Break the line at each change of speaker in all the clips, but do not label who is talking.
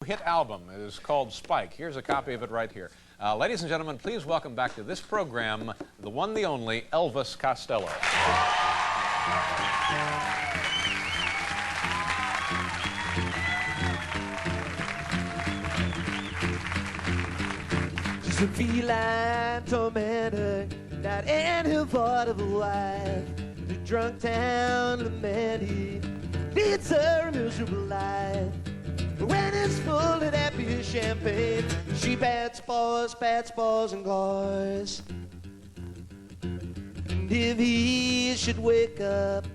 hit album. It is called Spike. Here's a copy of it right here. Ladies and gentlemen, please welcome back to this program the one, the only, Elvis Costello.
She's a feline tormentor, not any part of a wife. The drunk town lamenty leads her a miserable life. But when it's full of that beer champagne, she pats paws, and cars. And if he should wake up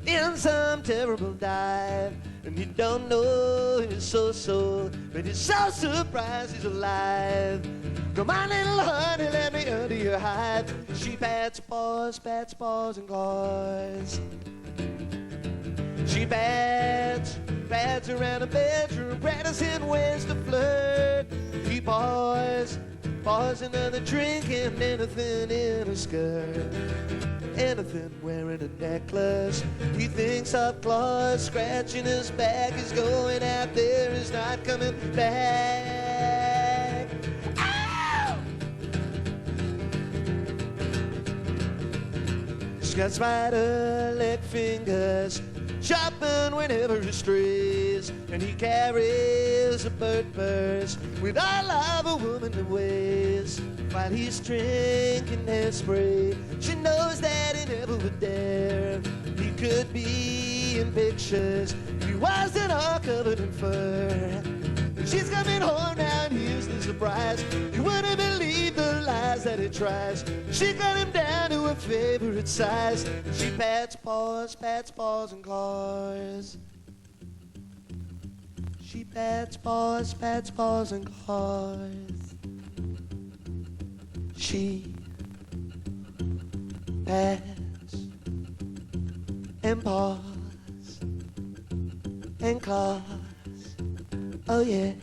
in some terrible dive, and you don't know he's so, but he's so surprised he's alive. Come on, little honey, let me under your hide. She pats paws, and cars. She pads around the bedroom, practicing ways to flirt. He pours another drink and anything in a skirt. Anything wearing a necklace. He thinks of claws scratching his back. He's going out there, he's not coming back. Ow! She's got spider leg fingers, chopping whenever he strays, and he carries a bird purse with all of a womanly ways. While he's drinking hairspray, she knows that he never would dare. He could be in pictures, he wasn't all covered in fur. She's coming home now and here's the surprise. You wouldn't believe the lies that he tries. She cut him down to her favorite size. She pats paws, and claws. She pats paws, and claws. She pats and paws and claws. Oh yeah.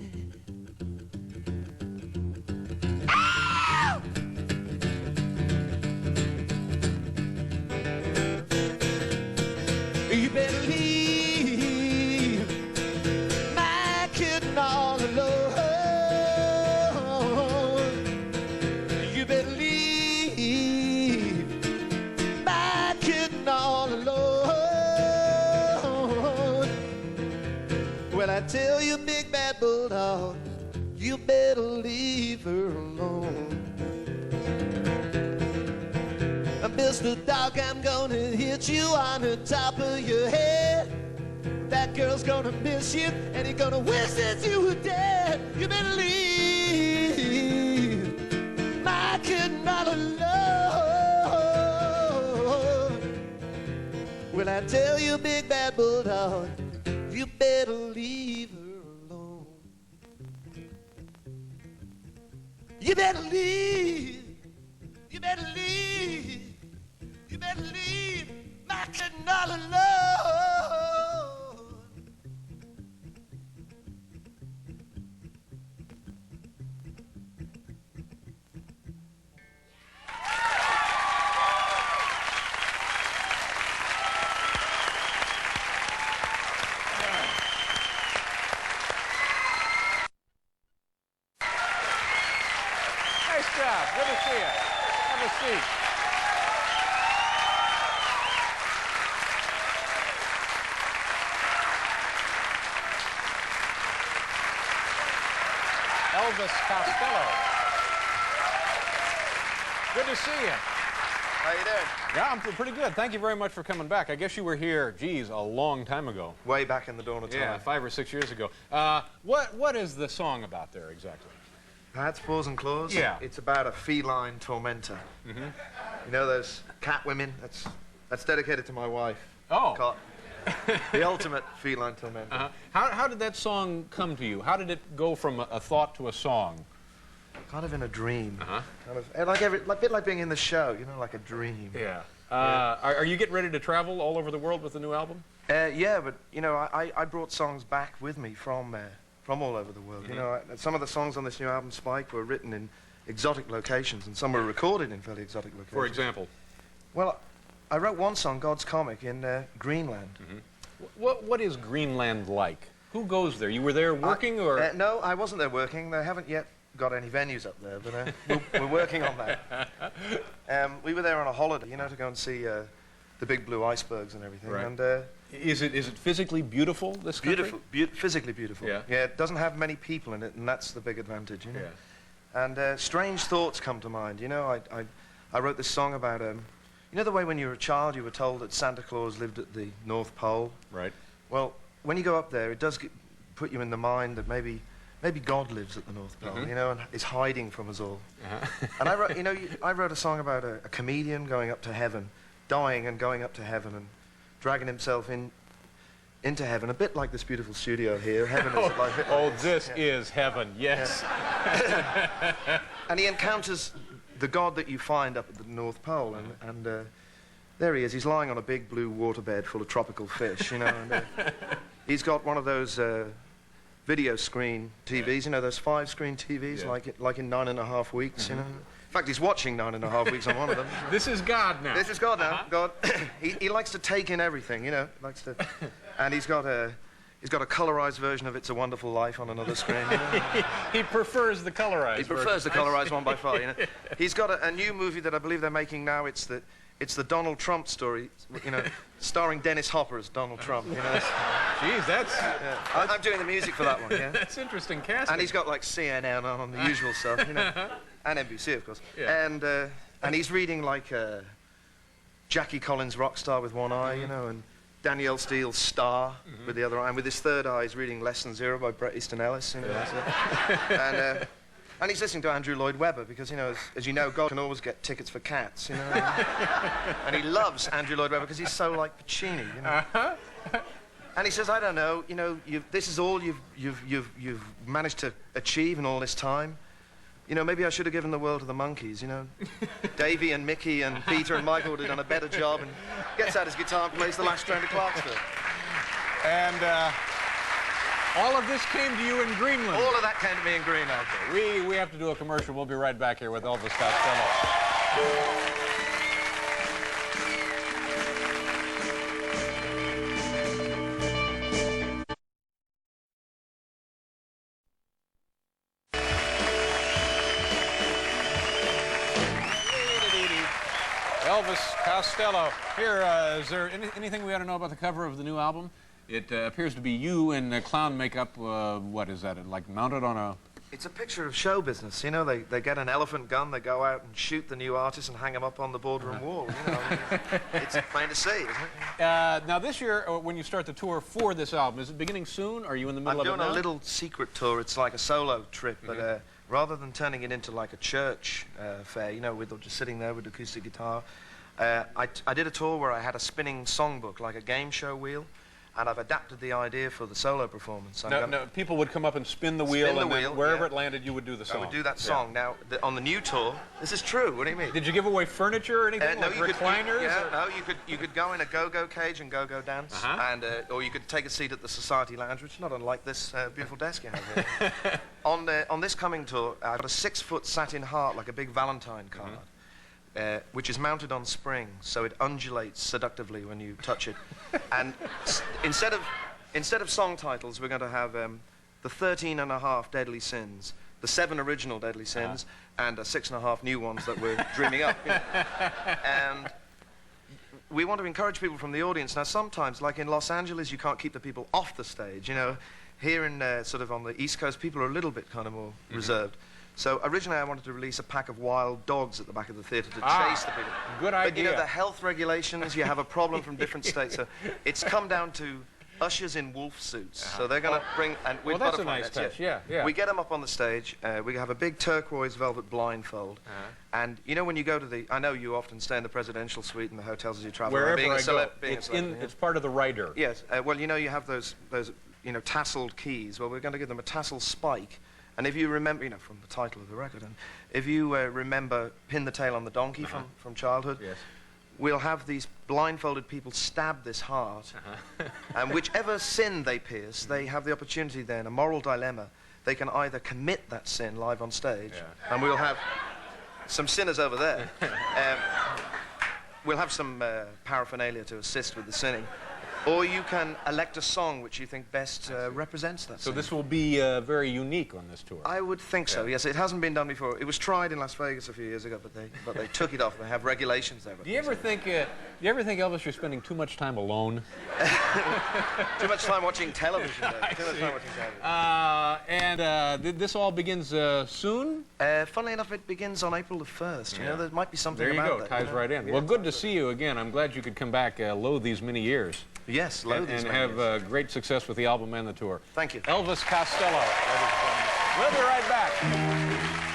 Ow! You better leave my kitten all alone. You better leave my kitten all alone. Well, I tell you, big bad bulldog, you better leave her alone. Mr. Dog, I'm gonna hit you on the top of your head. That girl's gonna miss you, and he's gonna wish that you were dead. You better leave my kitten all alone. Well, I tell you, big bad bulldog, you better leave her alone. You better leave. You better leave. You better leave my kitten all alone.
Nice job. Good to see you. Have a seat. Elvis Costello. Good to see you.
How you doing?
Yeah, I'm pretty good. Thank you very much for coming back. I guess you were here, geez, a long time ago.
Way back in the dawn of time.
Yeah, 5 or 6 years ago. What is the song about there exactly?
Pads, Paws, and Claws?
Yeah.
It's about a feline tormentor.
Mm-hmm.
You know those cat women? That's dedicated to my wife.
Oh.
Cat. The ultimate feline tormentor.
Uh-huh. How did that song come to you? How did it go from a thought to a song?
Kind of in a dream.
Uh-huh.
Kind of, like a bit like being in the show, you know, like a dream.
Yeah. Are you getting ready to travel all over the world with the new album?
Yeah, but, you know, I brought songs back with me from all over the world. Mm-hmm. You know, some of the songs on this new album, Spike, were written in exotic locations, and some were recorded in fairly exotic locations.
For example?
Well, I wrote one song, God's Comic, in Greenland.
Mm-hmm. What is Greenland like? Who goes there? You were there working, or?
No, I wasn't there working. They haven't yet got any venues up there, but we're working on that. We were there on a holiday, you know, to go and see the big blue icebergs and everything.
Right.
And
Is it physically beautiful, this country?
beautiful, physically beautiful.
Yeah.
Yeah, it doesn't have many people in it, and that's the big advantage, you know.
Yeah.
And strange thoughts come to mind. You know, I wrote this song about you know the way when you were a child you were told that Santa Claus lived at the North Pole.
Right.
Well, when you go up there, it does put you in the mind that maybe God lives at the North Pole, you know, and is hiding from us all. And I wrote, you know, I wrote a song about a comedian going up to heaven, dying and going up to heaven and dragging himself into heaven, a bit like this beautiful studio here. Heaven is like
this is heaven, yes.
And he encounters the God that you find up at the North Pole, and there he is. He's lying on a big blue waterbed full of tropical fish, you know, and he's got one of those video screen TVs, you know, those 5-screen TVs, like in 9.5 weeks, you know. In fact, he's watching 9.5 weeks on one of them.
This is God now.
This is God now. God, he likes to take in everything, you know. And he's got a colorized version of It's a Wonderful Life on another screen. You know?
He prefers the colorized.
He prefers the colorized one by far. You know, he's got a new movie that I believe they're making now. It's the Donald Trump story, you know, starring Dennis Hopper as Donald Trump. You know,
Jeez, that's.
Yeah. I'm doing the music for that one. Yeah.
That's interesting casting.
And he's got like CNN on the usual stuff, you know, and NBC of course.
Yeah.
And he's reading like Jackie Collins' Rockstar with one eye, you know, and Danielle Steele's Star with the other eye, and with his third eye he's reading Lesson Zero by Bret Easton Ellis, you know. So, and he's listening to Andrew Lloyd Webber because, you know, as you know, God can always get tickets for cats, you know. And he loves Andrew Lloyd Webber because he's so like Puccini, you know. And he says, I don't know, you know, this is all you've managed to achieve in all this time. You know, maybe I should have given the world to the monkeys, you know. Davy and Mickey and Peter and Michael would have done a better job, and gets out his guitar and plays the last strand of Clarksville.
And all of this came to you in Greenland.
All of that came to me in Greenland.
We have to do a commercial. We'll be right back here with Elvis Costello. Elvis Costello. Here, is there anything we ought to know about the cover of the new album? It appears to be you in clown makeup. What is that? Like mounted on a...
It's a picture of show business. You know, they get an elephant gun, they go out and shoot the new artists and hang them up on the boardroom wall. You know, it's plain to see, isn't it?
Now, this year, when you start the tour for this album, is it beginning soon? Are you in the middle of it now?
I'm doing a little secret tour. It's like a solo trip, but rather than turning it into like a church fair, you know, with just sitting there with acoustic guitar, I did a tour where I had a spinning songbook, like a game show wheel, and I've adapted the idea for the solo performance.
No, people would come up and spin the wheel, and then wherever it landed, you would do the song.
I would do that song. Now, on the new tour, this is true. What do you mean?
Did you give away furniture or anything,
no,
like recliners?
No, you could go in a go-go cage and go-go dance, and or you could take a seat at the Society Lounge, which is not unlike this beautiful desk you have here. On this coming tour, I've got a 6-foot satin heart, like a big Valentine card. Which is mounted on springs, so it undulates seductively when you touch it. And instead of song titles, we're going to have the 13.5 Deadly Sins, the 7 original Deadly Sins, and 6.5 new ones that we're dreaming up. You know? And we want to encourage people from the audience. Now, sometimes, like in Los Angeles, you can't keep the people off the stage. You know, here in sort of on the East Coast, people are a little bit kind of more reserved. So originally I wanted to release a pack of wild dogs at the back of the theatre to chase the people.
Good idea.
But you know, the health regulations, you have a problem from different states. So it's come down to ushers in wolf suits. So they're going to bring... And
well, that's a nice touch, yeah.
We get them up on the stage. We have a big turquoise velvet blindfold. And you know when you go to the... I know you often stay in the presidential suite in the hotels as you travel.
Wherever I go, it's part of the rider.
Yes. Well, you know, you have those you know, tasseled keys. Well, we're going to give them a tassel spike. And if you remember, you know, from the title of the record, and if you remember Pin the Tail on the Donkey from childhood, we'll have these blindfolded people stab this heart, and whichever sin they pierce, they have the opportunity then, a moral dilemma. They can either commit that sin live on stage, and we'll have some sinners over there. We'll have some paraphernalia to assist with the sinning. Or you can elect a song which you think best represents that
So
scene.
this will be very unique on this tour.
I would think so, yes. It hasn't been done before. It was tried in Las Vegas a few years ago, but they took it off. They have regulations there.
Do you ever think Elvis, you're spending too much time alone?
Too much time watching television, Dave. Too much time watching television.
This all begins soon?
Funnily enough, it begins on April the 1st. You know, there might be something
There you
about
go.
that.
Ties right in. Well, good to see you again. I'm glad you could come back, lo these many years.
Yes,
And have great success with the album and the tour.
Thank you.
Elvis Costello. We'll be right back.